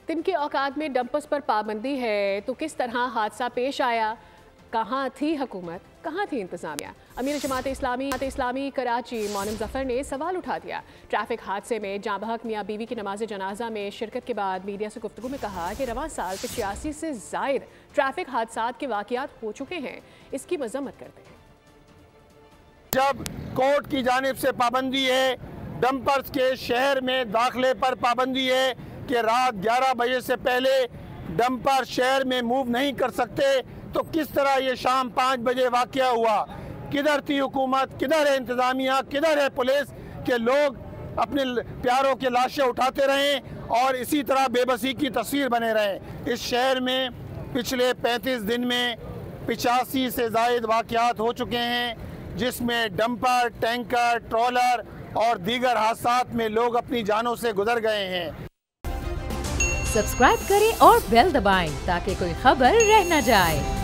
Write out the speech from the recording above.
दिन के औकात में डंपर्स पर पाबंदी है तो किस तरह हादसा पेश आया? कहाँ थी हुकूमत, कहाँ थी इंतजामिया? अमीर जमात इस्लामी कराची मोनम जफर ने सवाल उठा दिया। ट्रैफिक हादसे में जाँ बहक मियाँ बीवी की नमाज जनाजा में शिरकत के बाद मीडिया से गुफ्तगू में कहा कि रवां साल 85 से जायद ट्रैफिक हादसात के वाक़यात हो चुके हैं, इसकी मजम्मत करते हैं। जब कोर्ट की जानिब से पाबंदी है, डंपर्स के शहर में दाखिले पर पाबंदी है कि रात 11 बजे से पहले डंपर शहर में मूव नहीं कर सकते, तो किस तरह ये शाम 5 बजे वाक़या हुआ? किधर थी हुकूमत, किधर है इंतज़ामिया, किधर है पुलिस कि लोग अपने प्यारों की लाशें उठाते रहें और इसी तरह बेबसी की तस्वीर बने रहें? इस शहर में पिछले 35 दिन में 85 से ज़ायद वाक़यात हो चुके हैं, जिसमें डंपर, टैंकर, ट्रॉलर और दीगर हादसात में लोग अपनी जानों से गुजर गए हैं। सब्सक्राइब करें और बेल दबाएं ताकि कोई खबर रह न जाए।